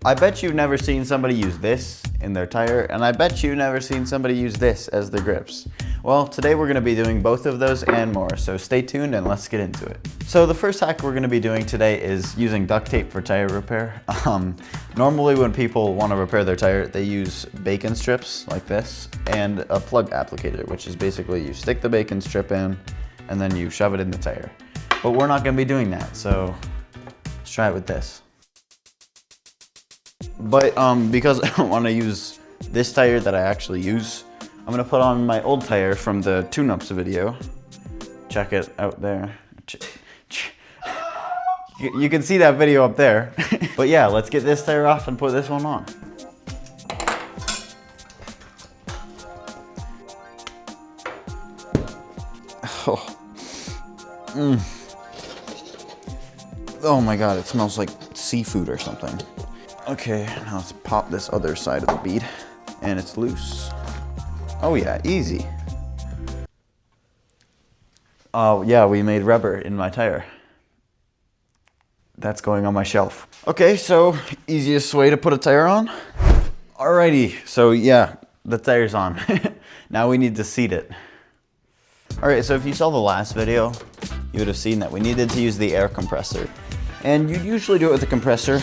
I bet you've never seen somebody use this in their tire, and I bet you've never seen somebody use this as their grips. Well, today we're gonna be doing both of those and more, so stay tuned and let's get into it. So the first hack we're gonna be doing today is using duct tape for tire repair. Normally when people wanna repair their tire, they use bacon strips like this and a plug applicator, which is basically you stick the bacon strip in and then you shove it in the tire. But we're not gonna be doing that, so let's try it with this. But because I don't wanna use this tire that I actually use, I'm gonna put on my old tire from the tune-ups video. Check it out there. You can see that video up there. But yeah, let's get this tire off and put this one on. Oh. Oh my God, it smells like seafood or something. Okay, now let's pop this other side of the bead, and it's loose. Oh yeah, easy. Oh yeah, we made rubber in my tire. That's going on my shelf. Okay, so easiest way to put a tire on. Alrighty, so yeah, the tire's on. Now we need to seat it. Alright, so if you saw the last video, you would have seen that we needed to use the air compressor. And you'd usually do it with a compressor,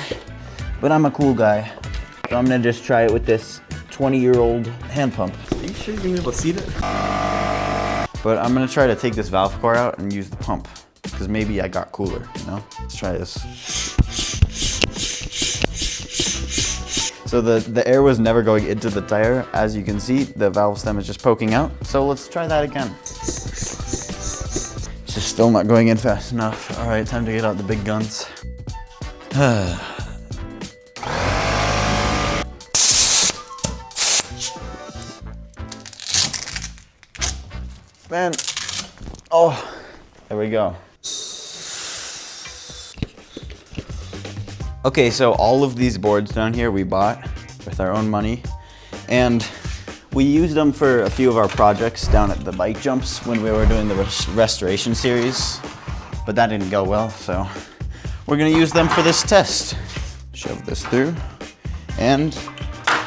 but I'm a cool guy, so I'm gonna just try it with this 20-year-old hand pump. Are you sure you're gonna be able to seat it? But I'm gonna try to take this valve core out and use the pump, because maybe I got cooler, you know? Let's try this. So the air was never going into the tire. As you can see, the valve stem is just poking out. So let's try that again. It's just still not going in fast enough. All right, time to get out the big guns. Man, oh, there we go. Okay, so all of these boards down here we bought with our own money, and we used them for a few of our projects down at the bike jumps when we were doing the restoration series, but that didn't go well, so we're gonna use them for this test. Shove this through, and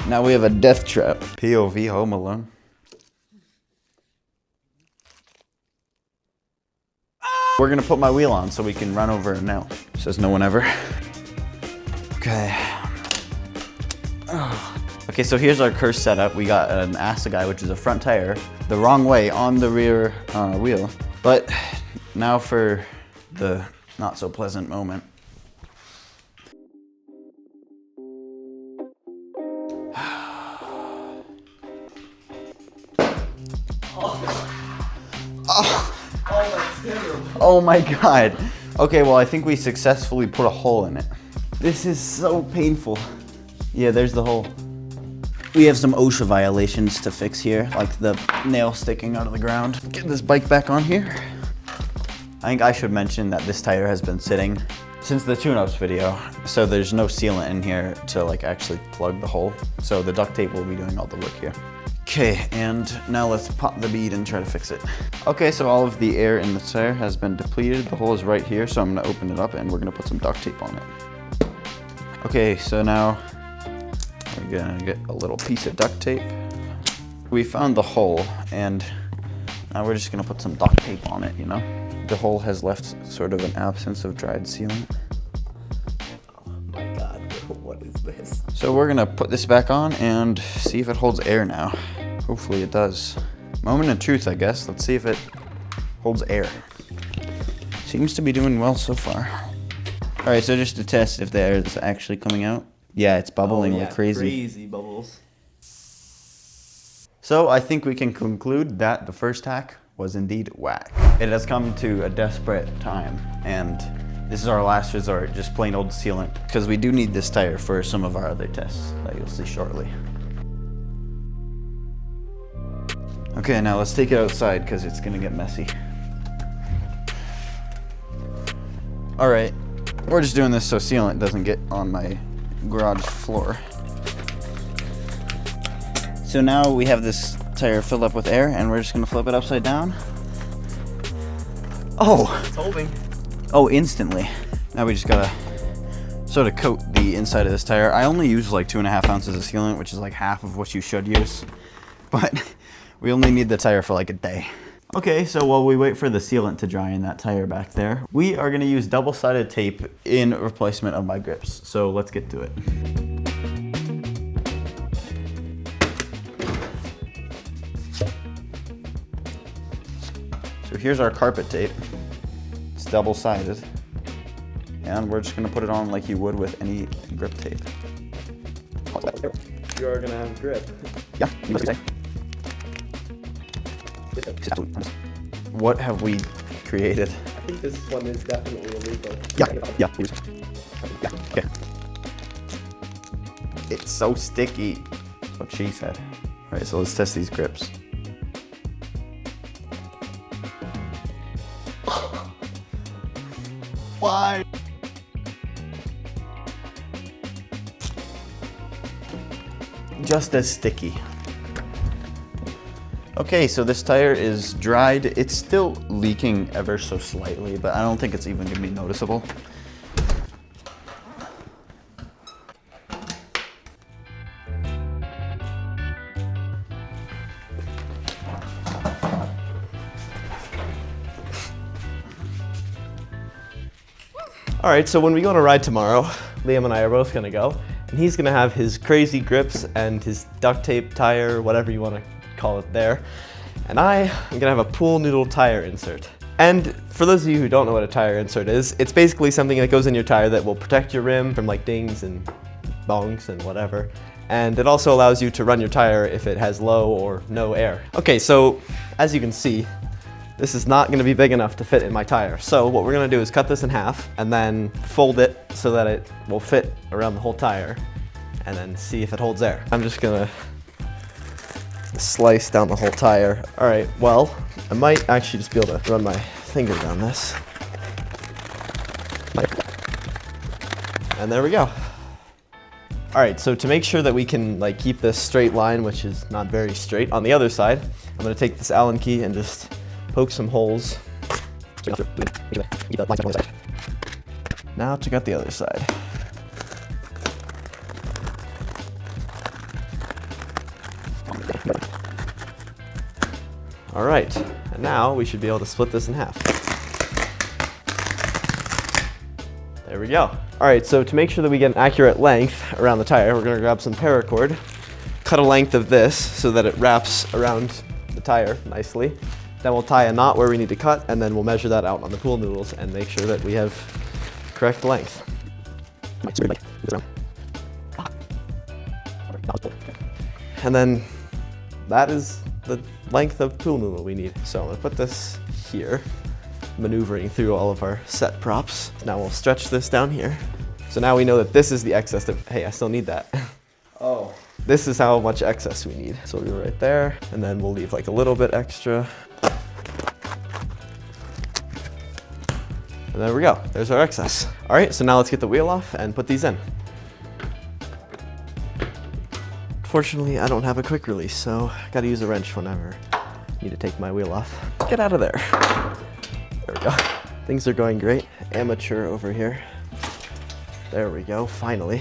now we have a death trap. POV Home Alone. We're gonna put my wheel on so we can run over it now. Says no one ever. Okay. Okay, so here's our curse setup. We got an Assegai, which is a front tire, the wrong way on the rear wheel. But now for the not so pleasant moment. Oh my God. Okay, well, I think we successfully put a hole in it. This is so painful. Yeah, there's the hole. We have some OSHA violations to fix here, like the nail sticking out of the ground. Get this bike back on here. I think I should mention that this tire has been sitting since the tune-ups video, so there's no sealant in here to like actually plug the hole. So the duct tape will be doing all the work here. Okay, and now let's pop the bead and try to fix it. Okay, so all of the air in the tire has been depleted. The hole is right here, so I'm gonna open it up and we're gonna put some duct tape on it. Okay, so now we're gonna get a little piece of duct tape. We found the hole, and now we're just gonna put some duct tape on it, you know? The hole has left sort of an absence of dried sealant. Oh my God, what is this? So we're gonna put this back on and see if it holds air now. Hopefully it does. Moment of truth, I guess. Let's see if it holds air. Seems to be doing well so far. All right, so just to test if the air is actually coming out. Yeah, it's bubbling like crazy. Crazy bubbles. So I think we can conclude that the first hack was indeed whack. It has come to a desperate time, and this is our last resort, just plain old sealant, because we do need this tire for some of our other tests that you'll see shortly. Okay, now let's take it outside because it's gonna get messy. All right, we're just doing this so sealant doesn't get on my garage floor. So now we have this tire filled up with air, and we're just gonna flip it upside down. Oh! It's holding. Oh, instantly. Now we just gotta So to coat the inside of this tire, I only use like 2.5 ounces of sealant, which is like half of what you should use. But we only need the tire for like a day. Okay, so while we wait for the sealant to dry in that tire back there, we are gonna use double-sided tape in replacement of my grips. So let's get to it. So here's our carpet tape. It's double-sided. And we're just gonna put it on like you would with any grip tape. You are gonna have grip. Yeah, you must say. What have we created? I think this one is definitely illegal. Yeah. Okay. It's so sticky. That's what she said. All right, so let's test these grips. Why? Just as sticky. Okay, so this tire is dried. It's still leaking ever so slightly, but I don't think it's even gonna be noticeable. All right, so when we go on a ride tomorrow, Liam and I are both gonna go, and he's gonna have his crazy grips and his duct tape tire, whatever you wanna call it there. And I am gonna have a pool noodle tire insert. And for those of you who don't know what a tire insert is, it's basically something that goes in your tire that will protect your rim from like dings and bongs and whatever. And it also allows you to run your tire if it has low or no air. Okay, so as you can see, this is not gonna be big enough to fit in my tire. So what we're gonna do is cut this in half and then fold it so that it will fit around the whole tire and then see if it holds air. I'm just gonna slice down the whole tire. All right, well, I might actually just be able to run my finger down this. And there we go. All right, so to make sure that we can like keep this straight line, which is not very straight, on the other side, I'm gonna take this Allen key and just poke some holes. Now check out the other side. All right, and now we should be able to split this in half. There we go. All right, so to make sure that we get an accurate length around the tire, we're gonna grab some paracord, cut a length of this so that it wraps around the tire nicely. Then we'll tie a knot where we need to cut, and then we'll measure that out on the pool noodles and make sure that we have correct length. And then that is the length of pool noodle we need. So I'm gonna put this here, maneuvering through all of our set props. Now we'll stretch this down here. So now we know that this is the excess that, hey, I still need that. Oh. This is how much excess we need. So we'll go right there, and then we'll leave like a little bit extra. And there we go, there's our excess. All right, so now let's get the wheel off and put these in. Fortunately, I don't have a quick release, so I gotta use a wrench whenever I need to take my wheel off. Get out of there. There we go. Things are going great. Amateur over here. There we go, finally.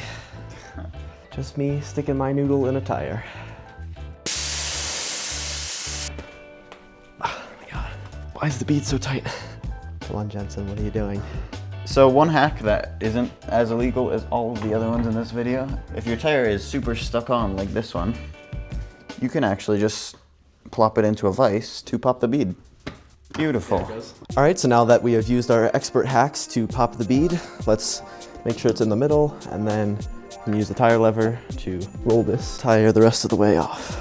Just me sticking my noodle in a tire. Oh my God, why is the bead so tight? Come on, Jensen, what are you doing? So one hack that isn't as illegal as all of the other ones in this video, if your tire is super stuck on like this one, you can actually just plop it into a vise to pop the bead. Beautiful. All right, so now that we have used our expert hacks to pop the bead, let's make sure it's in the middle, and then we can use the tire lever to roll this tire the rest of the way off.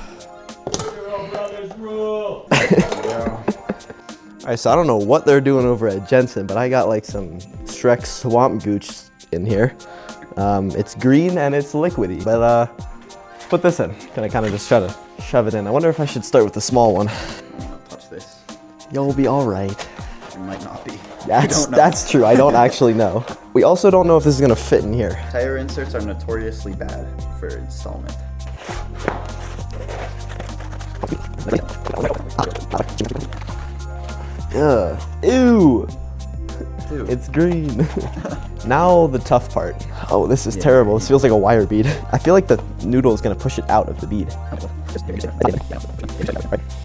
All right, so I don't know what they're doing over at Jensen, but I got like some Shrek swamp gooch in here. It's green and it's liquidy, but put this in. Gonna kind of just try to shove it in. I wonder if I should start with the small one. Touch this. You'll be all right. It might not be. That's true, I don't actually know. We also don't know if this is gonna fit in here. Tire inserts are notoriously bad for installment. Ugh. Ew. Dude. It's green. Now the tough part. Oh, this is terrible. This feels like a wire bead. I feel like the noodle is gonna push it out of the bead.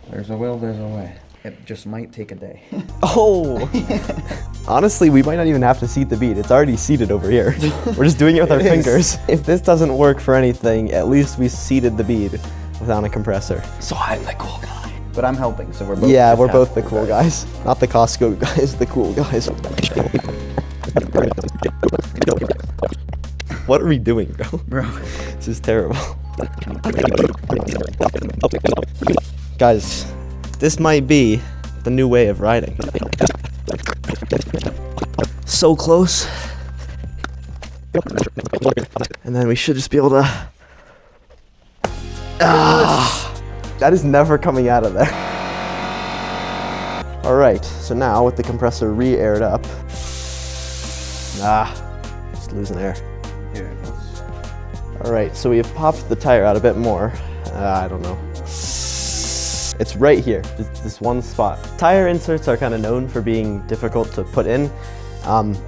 There's a will, there's a way. It just might take a day. Oh! Honestly, we might not even have to seat the bead. It's already seated over here. We're just doing it with our fingers. If this doesn't work for anything, at least we seated the bead without a compressor. So I'm the cool guy. But I'm helping, so we're both Yeah, we're both the cool guys. Not the Costco guys, the cool guys. What are we doing, bro? This is terrible. Guys, this might be the new way of riding. So close. And then we should just be able to... That is never coming out of there. All right, so now with the compressor re-aired up. Just losing air. Here it goes. All right, so we have popped the tire out a bit more. I don't know. It's right here, this one spot. Tire inserts are kind of known for being difficult to put in. And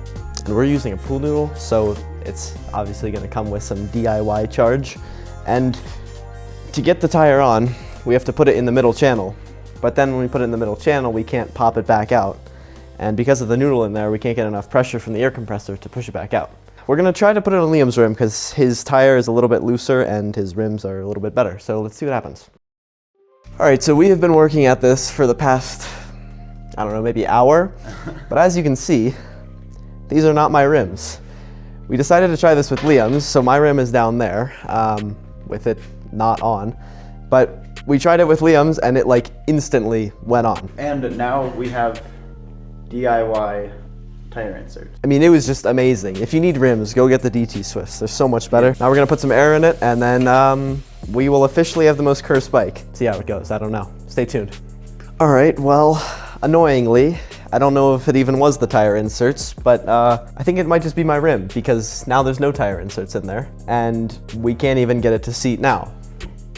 we're using a pool noodle, so it's obviously gonna come with some DIY charge. And to get the tire on, we have to put it in the middle channel. But then when we put it in the middle channel, we can't pop it back out. And because of the noodle in there, we can't get enough pressure from the air compressor to push it back out. We're gonna try to put it on Liam's rim because his tire is a little bit looser and his rims are a little bit better. So let's see what happens. All right, so we have been working at this for the past, I don't know, maybe hour. But as you can see, these are not my rims. We decided to try this with Liam's, so my rim is down there with it not on. But we tried it with Liam's and it like instantly went on. And now we have DIY tire insert. I mean, it was just amazing. If you need rims, go get the DT Swifts. They're so much better. Now we're gonna put some air in it and then we will officially have the most cursed bike. See how it goes, I don't know. Stay tuned. All right, well, annoyingly, I don't know if it even was the tire inserts, but I think it might just be my rim because now there's no tire inserts in there and we can't even get it to seat now.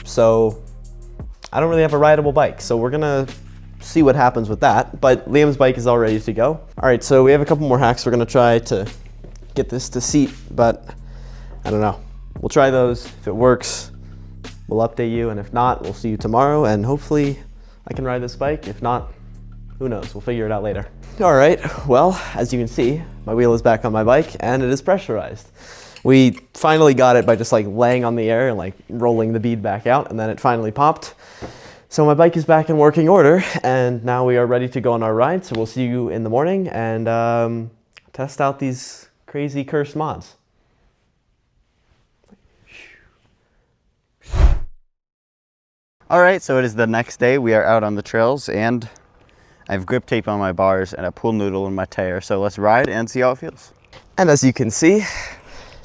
So I don't really have a rideable bike, so we're gonna see what happens with that, but Liam's bike is all ready to go. All right, so we have a couple more hacks we're gonna try to get this to seat, but I don't know. We'll try those. If it works, we'll update you, and if not, we'll see you tomorrow, and hopefully I can ride this bike. If not, who knows? We'll figure it out later. All right, well, as you can see, my wheel is back on my bike, and it is pressurized. We finally got it by just like laying on the air and like rolling the bead back out, and then it finally popped. So my bike is back in working order, and now we are ready to go on our ride. So we'll see you in the morning and test out these crazy cursed mods. All right, so it is the next day. We are out on the trails and I have grip tape on my bars and a pool noodle in my tire. So let's ride and see how it feels. And as you can see,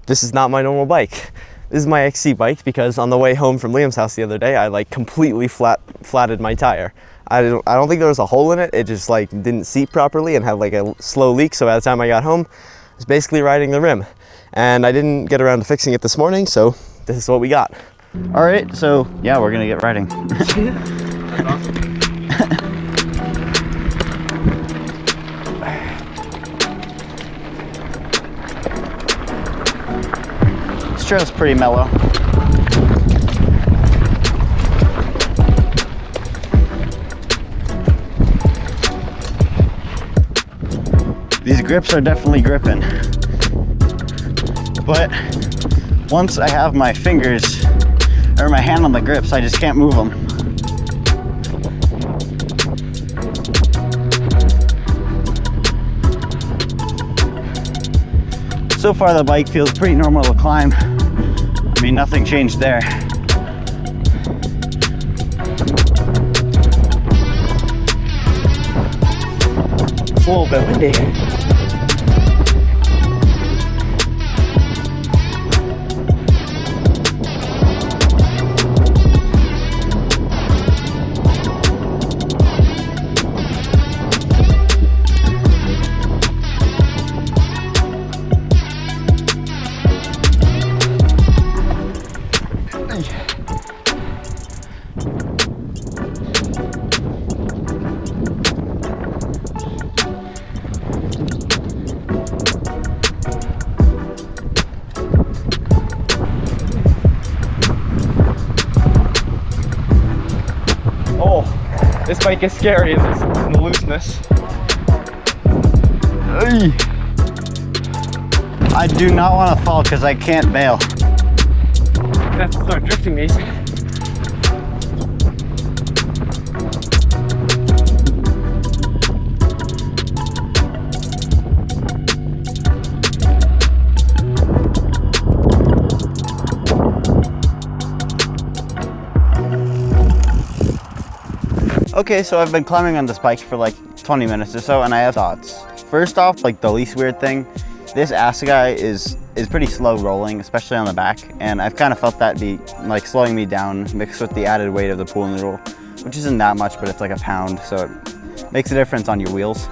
this is not my normal bike. This is my XC bike because on the way home from Liam's house the other day, I like completely flatted my tire. I don't think there was a hole in it. It just like didn't seat properly and had like a slow leak. So by the time I got home, I was basically riding the rim. And I didn't get around to fixing it this morning, so this is what we got. All right, so yeah, we're gonna get riding. This trail's pretty mellow. These grips are definitely gripping. But once I have my fingers or my hand on the grips, I just can't move them. So far the bike feels pretty normal to climb. I mean, nothing changed there. It's a little bit windy. bike is scary in the looseness. Ay. I do not want to fall because I can't bail. I have to start drifting these. Okay, so I've been climbing on this bike for like 20 minutes or so, and I have thoughts. First off, like the least weird thing, this Assegai is pretty slow rolling, especially on the back, and I've kind of felt that be like slowing me down mixed with the added weight of the pool noodle, which isn't that much, but it's like a pound, so it makes a difference on your wheels.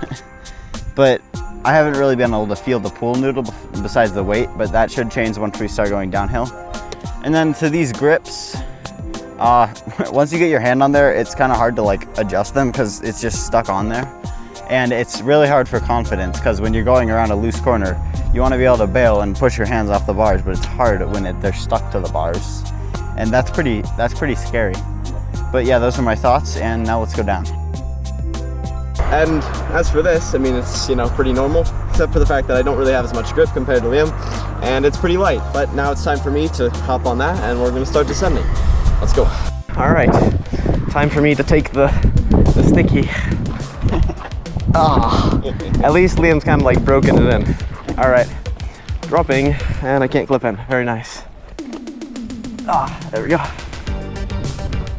But I haven't really been able to feel the pool noodle besides the weight, but that should change once we start going downhill. And then to these grips, once you get your hand on there, it's kind of hard to like adjust them because it's just stuck on there. And it's really hard for confidence because when you're going around a loose corner, you want to be able to bail and push your hands off the bars, but it's hard when they're stuck to the bars. And that's pretty scary. But yeah, those are my thoughts, and now let's go down. And as for this, I mean, it's, you know, pretty normal, except for the fact that I don't really have as much grip compared to Liam, and it's pretty light. But now it's time for me to hop on that, and we're going to start descending. Let's go. All right, time for me to take the sticky. At least Liam's kind of like broken it in. All right, dropping, and I can't clip in. Very nice. There we go.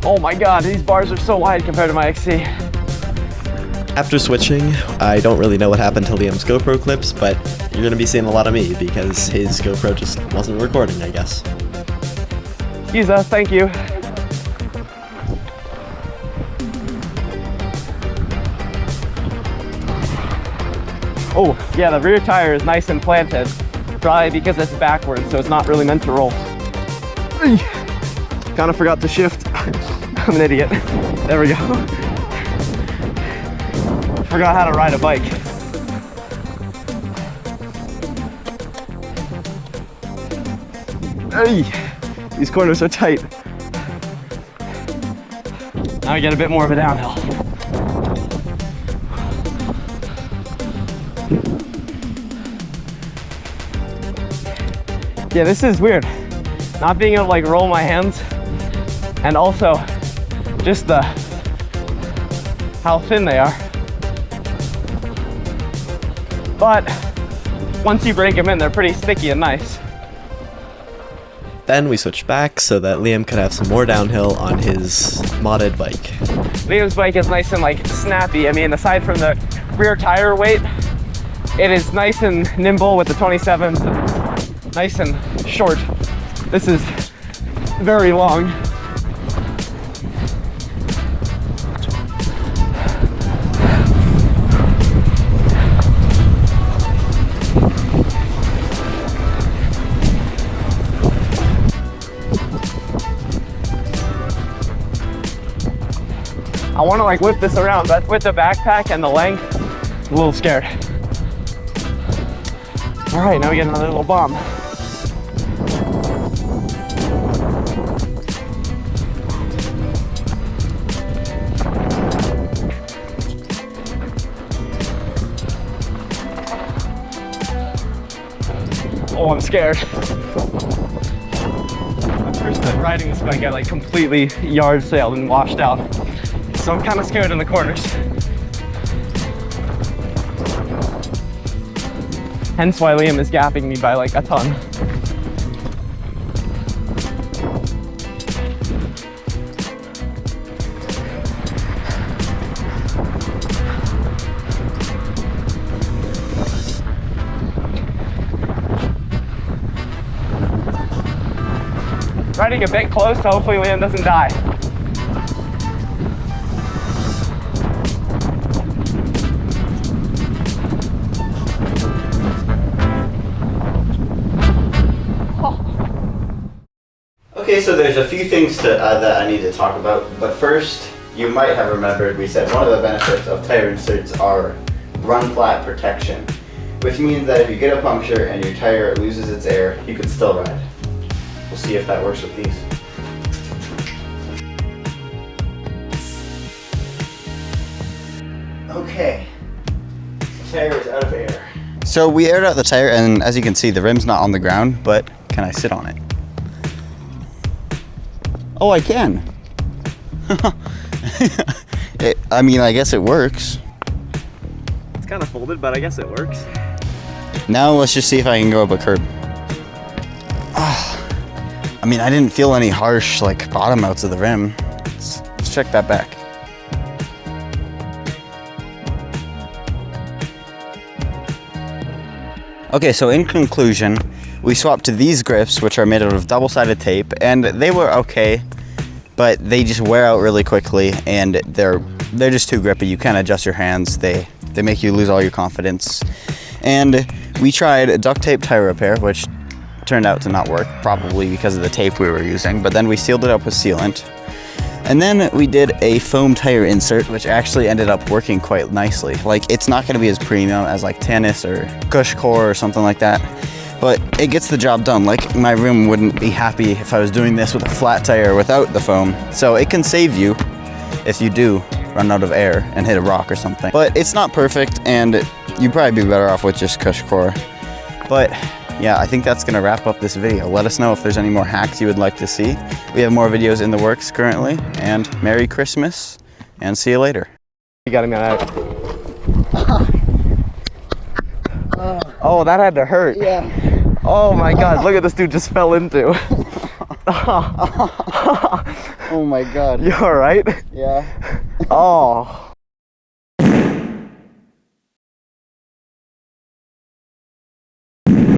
Oh my God, these bars are so wide compared to my XC. After switching, I don't really know what happened to Liam's GoPro clips, but you're gonna be seeing a lot of me because his GoPro just wasn't recording, I guess. Excuse us, thank you. Oh, yeah, the rear tire is nice and planted. Probably because it's backwards, so it's not really meant to roll. Kind of forgot to shift. I'm an idiot. There we go. Forgot how to ride a bike. Hey, these corners are tight. Now we get a bit more of a downhill. Yeah, this is weird. Not being able to like roll my hands, and also just how thin they are. But once you break them in, they're pretty sticky and nice. Then we switched back so that Liam could have some more downhill on his modded bike. Liam's bike is nice and like snappy. I mean, aside from the rear tire weight, it is nice and nimble with the 27, nice and short. This is very long. I want to like whip this around, but with the backpack and the length, I'm a little scared. All right, now we get another little bomb. Oh, I'm scared. At first time riding this bike, I like completely yard sailed and washed out. So I'm kind of scared in the corners. Hence why Liam is gapping me by like a ton. Riding a bit close, so hopefully Liam doesn't die. Okay, so there's a few things that I need to talk about, but first, you might have remembered we said one of the benefits of tire inserts are run flat protection, which means that if you get a puncture and your tire loses its air, you can still ride. We'll see if that works with these. Okay. Tire is out of air. So we aired out the tire, and as you can see, the rim's not on the ground, but can I sit on it? Oh, I can. I mean, I guess it works. It's kind of folded, but I guess it works. Now let's just see if I can go up a curb. I mean, I didn't feel any harsh, like, bottom outs of the rim. Let's check that back. Okay, so in conclusion, we swapped to these grips, which are made out of double-sided tape, and they were okay, but they just wear out really quickly, and they're just too grippy. You can't adjust your hands. They make you lose all your confidence. And we tried duct tape tire repair, which turned out to not work, probably because of the tape we were using, but then we sealed it up with sealant. And then we did a foam tire insert, which actually ended up working quite nicely. Like, it's not going to be as premium as like Tannis or Cushcore or something like that, but it gets the job done. Like, my room wouldn't be happy if I was doing this with a flat tire without the foam. So it can save you if you do run out of air and hit a rock or something. But it's not perfect, and you'd probably be better off with just Cushcore. But yeah, I think that's gonna wrap up this video. Let us know if there's any more hacks you would like to see. We have more videos in the works currently, and Merry Christmas, and see you later. You got him out. Oh, that had to hurt. Yeah. Oh my God, look at this dude just fell into. Oh my God. You all right? Yeah. Oh.